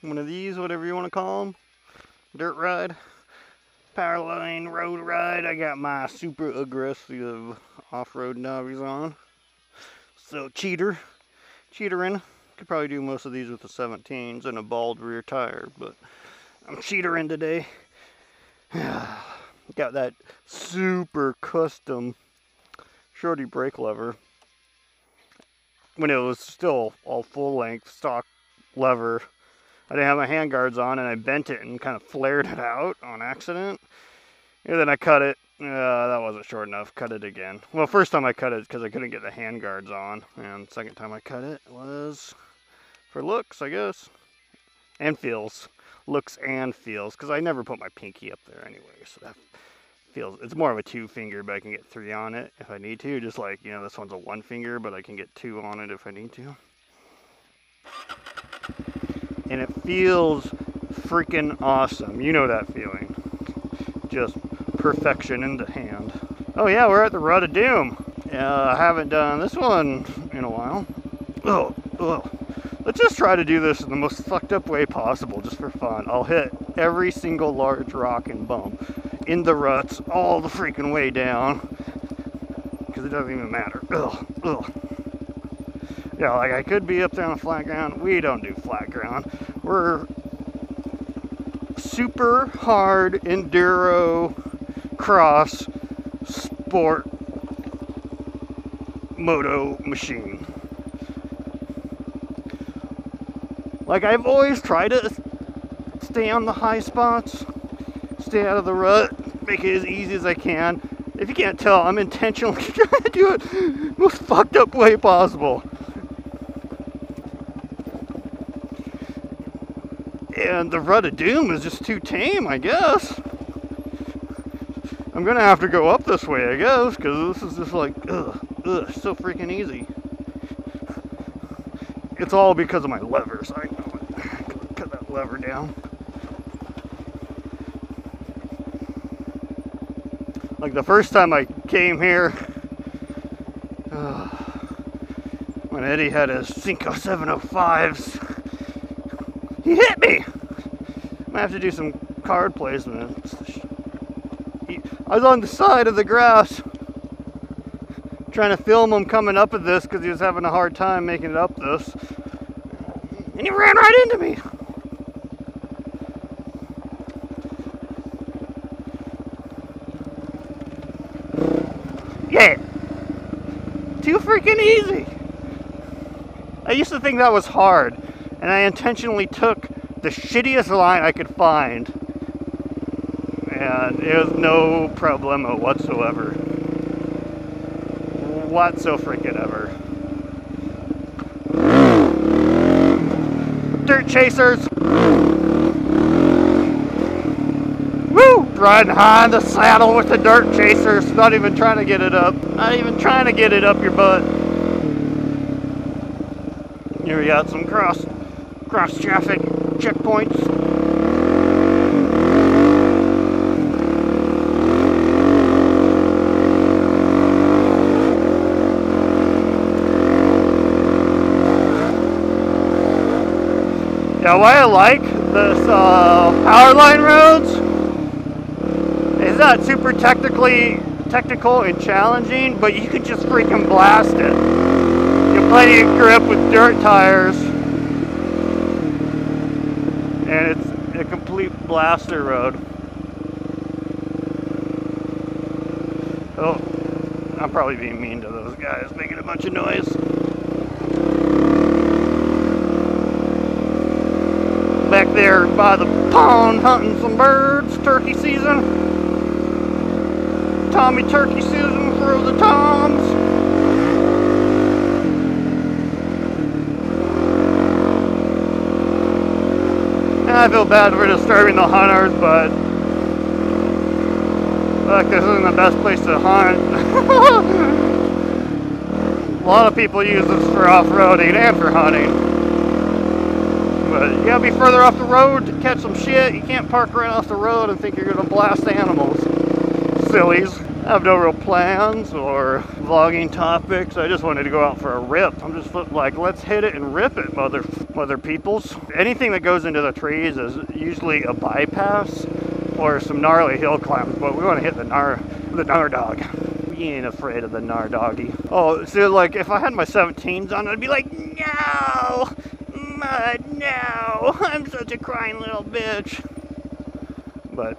one of these, whatever you want to call them. Dirt ride, Powerline road ride. I got my super aggressive off-road nobbies on. So cheatering. Could probably do most of these with the 17s and a bald rear tire, but I'm cheatering today. Got that super custom shorty brake lever. When it was still all full length stock lever, I didn't have my handguards on and I bent it and kind of flared it out on accident. And then I cut it. That wasn't short enough. Cut it again. Well, first time I cut it because I couldn't get the handguards on. And second time I cut it was for looks, I guess. And feels. Looks and feels. Because I never put my pinky up there anyway. So that feels, it's more of a 2-finger, but I can get 3 on it if I need to. Just like, you know, this one's a 1-finger, but I can get 2 on it if I need to. And it feels freaking awesome. You know that feeling. Just perfection in the hand. Oh yeah, we're at the Rut of Doom. I haven't done this one in a while. Let's just try to do this in the most fucked up way possible, just for fun. I'll hit every single large rock and bump in the ruts all the freaking way down, because it doesn't even matter. Yeah, like I could be up there on the flat ground. We don't do flat ground. We're super hard enduro cross sport moto machine. Like, I've always tried to stay on the high spots, stay out of the rut, make it as easy as I can. If you can't tell, I'm intentionally trying to do it the most fucked up way possible. And the Rut of Doom is just too tame, I guess. I'm gonna have to go up this way, I guess, because this is just like, so freaking easy. It's all because of my levers. I know it. Cut that lever down. Like the first time I came here, when Eddie had his Cinco 705s, he hit me. I have to do some card placement. I was on the side of the grass trying to film him coming up at this because he was having a hard time making it up this. And he ran right into me. Yeah. Too freaking easy. I used to think that was hard, and I intentionally took the shittiest line I could find, and it was no problemo whatsoever. Whatso-freaking-ever. Dirt chasers! Woo! Riding high in the saddle with the dirt chasers, not even trying to get it up. Not even trying to get it up your butt. Here we got some cross traffic checkpoints. Yeah, why I like this Powerline roads is not super technical and challenging, but you can just freaking blast it. You have plenty of grip with dirt tires. And it's a complete blaster road. Oh, I'm probably being mean to those guys, making a bunch of noise. Back there by the pond, hunting some birds, turkey season. Tommy turkey season for the toms. I feel bad for disturbing the hunters, but look, this isn't the best place to hunt. A lot of people use this for off-roading and for hunting. But you gotta be further off the road to catch some shit. You can't park right off the road and think you're gonna blast animals. Sillies. I have no real plans or vlogging topics. I just wanted to go out for a rip. I'm just like, let's hit it and rip it, mother other people's. Anything that goes into the trees is usually a bypass or some gnarly hill climbs, but we want to hit the gnar dog. We ain't afraid of the gnar doggy. Oh, so like if I had my 17s on, I'd be like, no, mud, no, I'm such a crying little bitch. But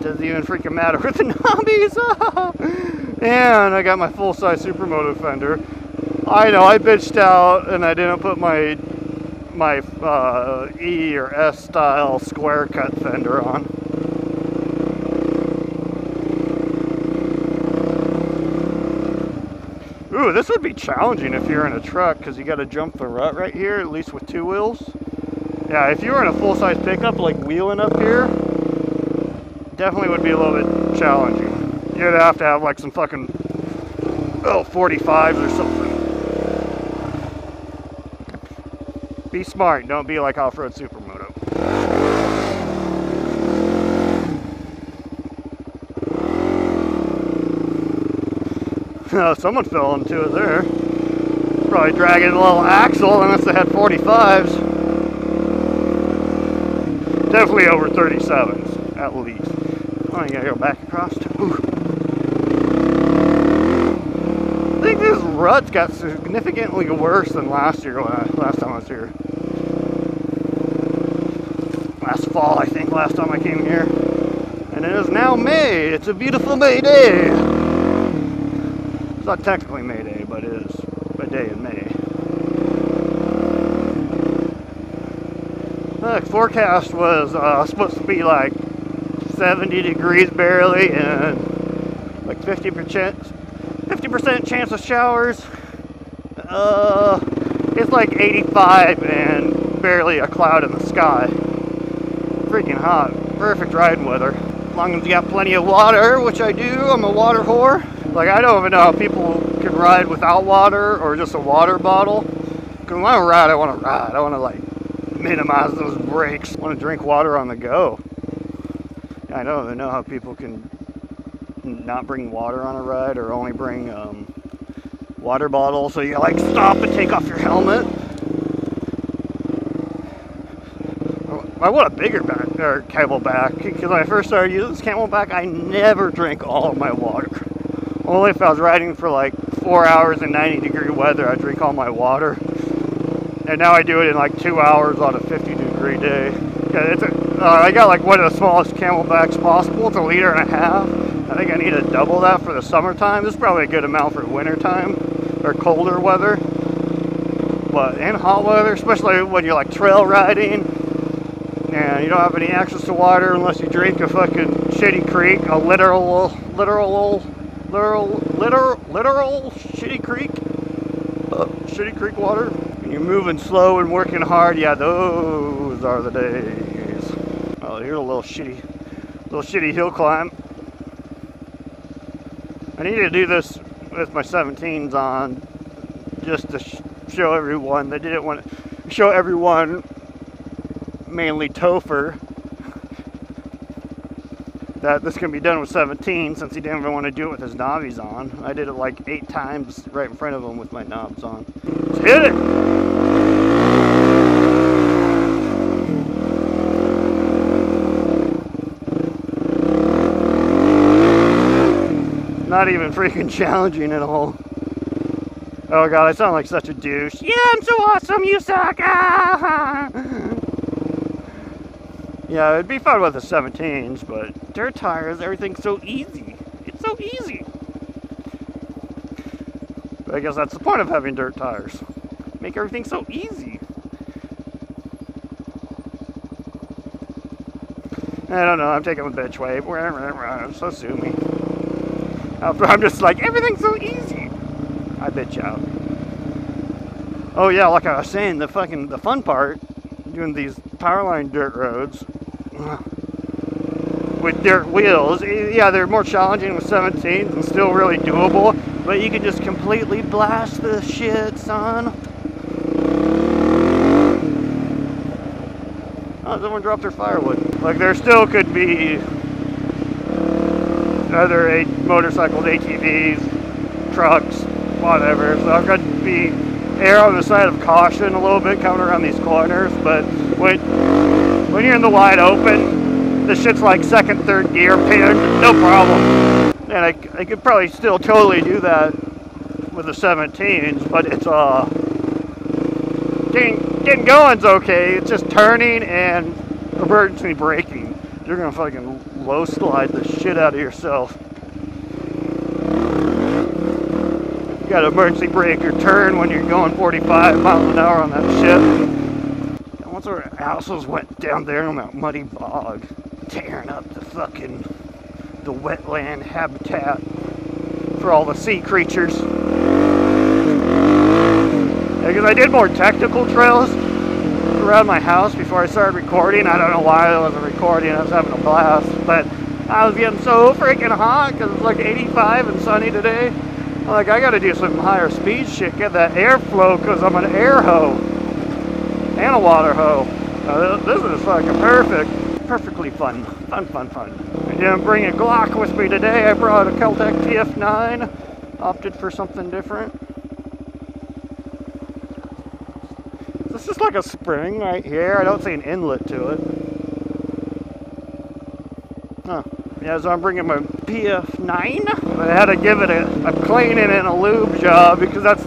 doesn't even freaking matter with the knobbies. And I got my full-size SuperMoto fender. I know I bitched out and I didn't put my E or S style square cut fender on. Ooh, this would be challenging if you're in a truck because you got to jump the rut right here, at least with 2 wheels. Yeah, if you were in a full-size pickup like wheeling up here, definitely would be a little bit challenging. You'd have to have like some fucking 45s or something. Be smart, don't be like off-road SuperMoto. Someone fell into it there. Probably dragging a little axle unless they had 45s. Definitely over 37s, at least. Oh, you gotta go back across. Ooh. I think this rut got significantly worse than last year, last time I was here. Last fall, I think, last time I came here. And it is now May. It's a beautiful May day. It's not technically May Day, but it is a day in May. The forecast was supposed to be like 70 degrees barely and like 50% chance of showers. It's like 85 and barely a cloud in the sky. Freaking hot. Perfect riding weather. As long as you got plenty of water, which I do. I'm a water whore. Like, I don't even know how people can ride without water or just a water bottle. Because when I ride, I want to ride. I want to, like, minimize those breaks. I want to drink water on the go. I don't even know how people can not bring water on a ride or only bring water bottles. So you, like, stop and take off your helmet. I want a bigger back, or camelback, because when I first started using this camelback, I never drank all of my water. Only if I was riding for like 4 hours in 90-degree weather, I'd drink all my water. And now I do it in like 2 hours on a 50-degree day. I got like one of the smallest camelbacks possible. It's 1.5 liters. I think I need to double that for the summertime. This is probably a good amount for wintertime or colder weather. But in hot weather, especially when you're like trail riding, and you don't have any access to water unless you drink a fucking shitty creek, a literal shitty creek, shitty creek water. And you're moving slow and working hard. Yeah, those are the days. Oh, here's a little shitty hill climb. I need to do this with my 17s on, just to show everyone. They didn't want to show everyone, mainly Topher, that this can be done with 17 since he didn't even want to do it with his knobbies on. I did it like 8 times right in front of him with my knobs on. Let's hit it! Not even freaking challenging at all. Oh god, I sound like such a douche. Yeah, I'm so awesome, you suck! Ah! Yeah, it'd be fun with the 17s, but dirt tires, everything's so easy. It's so easy. But I guess that's the point of having dirt tires. Make everything so easy. I don't know, I'm taking a bitch wave. So sue me. I'm just like, everything's so easy. I bitch out. Oh yeah, like I was saying, the fun part, doing these Powerline dirt roads with dirt wheels, yeah, they're more challenging with 17s and still really doable, but you can just completely blast the shit, son. Oh, someone dropped their firewood. Like, there still could be other motorcycles, ATVs, trucks, whatever. So I've got to be err on the side of caution a little bit coming around these corners. But when you're in the wide open, the shit's like second, third gear, pinned, no problem. And I could probably still totally do that with the 17s, but it's getting going's okay. It's just turning and emergency braking. You're gonna fucking low slide the shit out of yourself. You gotta emergency brake or turn when you're going 45 miles an hour on that shit. And once our houses went down there on that muddy bog, tearing up the wetland habitat for all the sea creatures. Because I did more technical trails around my house before I started recording. I don't know why I wasn't recording. I was having a blast, but I was getting so freaking hot because it's like 85 and sunny today. I'm like, I got to do some higher speed shit, get that airflow, because I'm an air hoe and a water hoe. This is fucking perfectly fun. I didn't bring a Glock with me today. I brought a Keltec TF9. Opted for something different. This is like a spring right here. I don't see an inlet to it. Huh. Yeah, so I'm bringing my PF9. I had to give it a cleaning and a lube job because that's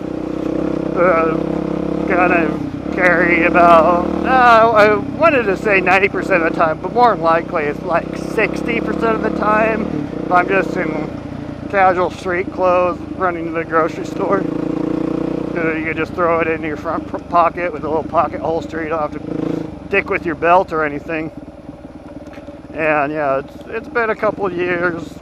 gonna carry about, I wanted to say 90% of the time, but more than likely it's like 60% of the time. If I'm just in casual street clothes running to the grocery store. You can just throw it in your front pocket with a little pocket holster. You don't have to dick with your belt or anything. And yeah, it's been a couple of years,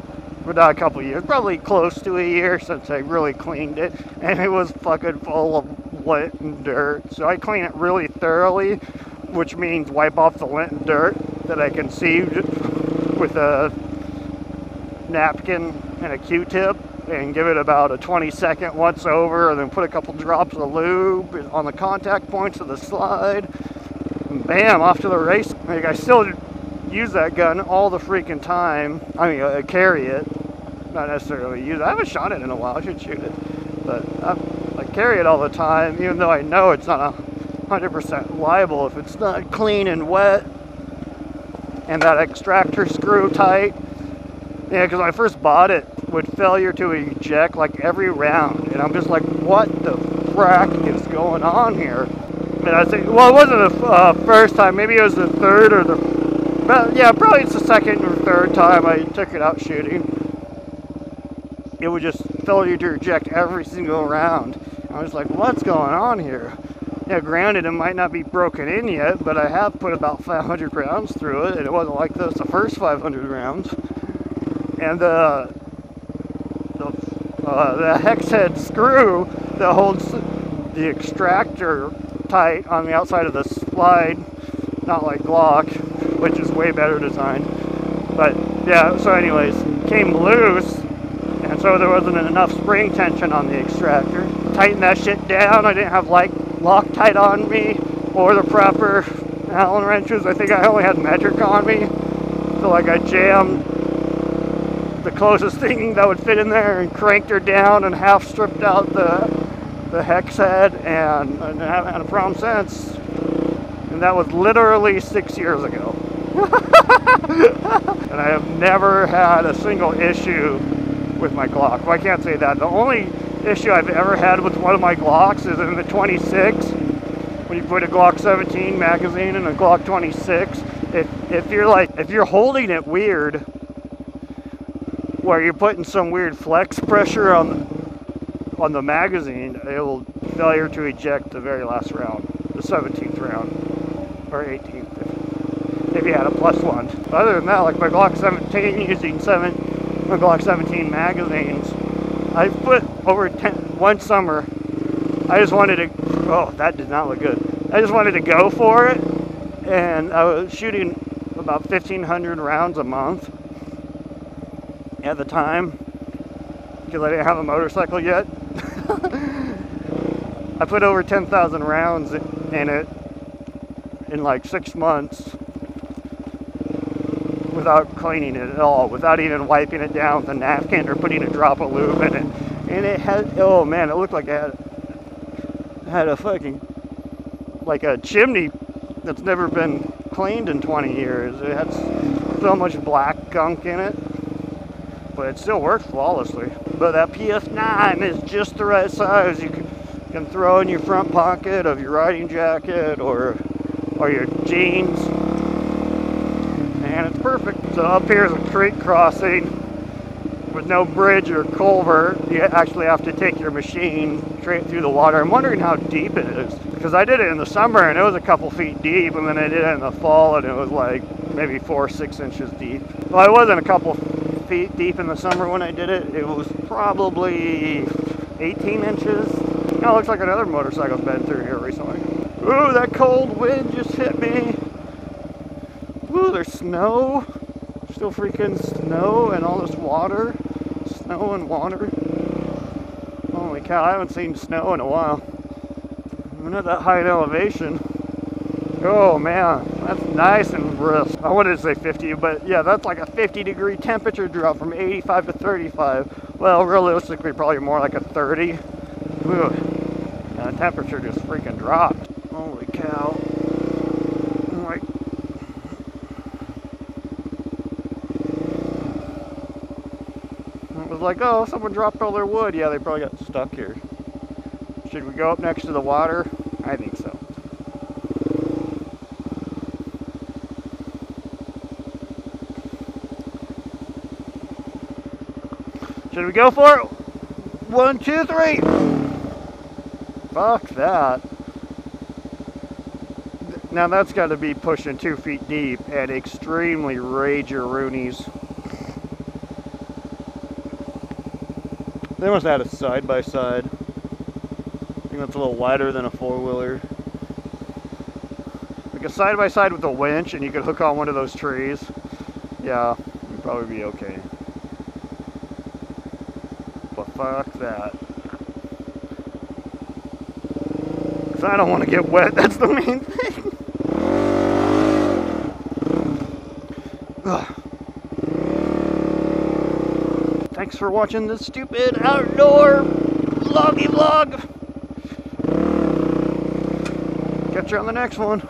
but not a couple of years, probably close to a year since I really cleaned it. And it was fucking full of lint and dirt. So I clean it really thoroughly, which means wipe off the lint and dirt that I can see with a napkin and a Q-tip. And give it about a 20-second once over, and then put a couple drops of lube on the contact points of the slide. And bam, off to the race. Like, I still use that gun all the freaking time. I mean, I carry it, not necessarily use it. I haven't shot it in a while. I should shoot it, but I carry it all the time, even though I know it's not 100% liable if it's not clean and wet, and that extractor screw tight. Yeah, because when I first bought it, with failure to eject like every round, and I'm just like, what the frack is going on here? And I think, well, it wasn't the first time, maybe it was the third or yeah, probably it's the second or third time I took it out shooting. It would just failure to eject every single round. I was like, what's going on here? Yeah, granted, it might not be broken in yet, but I have put about 500 rounds through it, and it wasn't like this the first 500 rounds. And the hex head screw that holds the extractor tight on the outside of the slide, not like Glock, which is way better designed. But yeah, so anyways, came loose, and so there wasn't enough spring tension on the extractor. Tightened that shit down. I didn't have like Loctite on me or the proper Allen wrenches. I think I only had metric on me. So like I jammed the closest thing that would fit in there and cranked her down and half stripped out the hex head, and I haven't had a problem since. And that was literally 6 years ago. And I have never had a single issue with my Glock. Well, I can't say that. The only issue I've ever had with one of my Glocks is in the 26. When you put a Glock 17 magazine in a Glock 26, if you're holding it weird, where you're putting some weird flex pressure on the magazine, it will failure to eject the very last round, the 17th round, or 18th, if you had a +1. But other than that, like my Glock 17, using my Glock 17 magazines, I put over 10, one summer, I just wanted to, oh, that did not look good. I just wanted to go for it, and I was shooting about 1,500 rounds a month at the time, because I didn't have a motorcycle yet. I put over 10,000 rounds in it in like 6 months without cleaning it at all, without even wiping it down with a napkin or putting a drop of lube in it. And it had, oh man, it looked like it had a fucking, like a chimney that's never been cleaned in 20 years. It had so much black gunk in it, but it still works flawlessly. But that PS9 is just the right size. You can throw in your front pocket of your riding jacket or your jeans, and it's perfect. So up here is a creek crossing with no bridge or culvert. You actually have to take your machine straight through the water. I'm wondering how deep it is, because I did it in the summer and it was a couple feet deep, and then I did it in the fall and it was like maybe 4 or 6 inches deep. Well, it wasn't a couple feet deep in the summer when I did it. It was probably 18 inches. Now it looks like another motorcycle's been through here recently. Ooh, that cold wind just hit me. Ooh, there's snow. Still freaking snow and all this water. Snow and water. Holy cow, I haven't seen snow in a while. I'm not that high in elevation. Oh man, that's nice and brisk. I wanted to say 50, but yeah, that's like a 50-degree temperature drop from 85 to 35. Well, realistically, probably more like a 30. Ooh, and the temperature just freaking dropped. Holy cow. Like, it was like, oh, someone dropped all their wood. Yeah, they probably got stuck here. Should we go up next to the water? I think so. Should we go for it? 1, 2, 3. Fuck that. Now that's got to be pushing 2 feet deep and extremely rager-roonies. They must have had a side-by-side. I think that's a little wider than a 4-wheeler. Like a side-by-side with a winch, and you could hook on one of those trees. Yeah, you'd probably be okay. But fuck that. Because I don't want to get wet, that's the main thing. Ugh. Thanks for watching this stupid outdoor vloggy vlog. Catch you on the next one.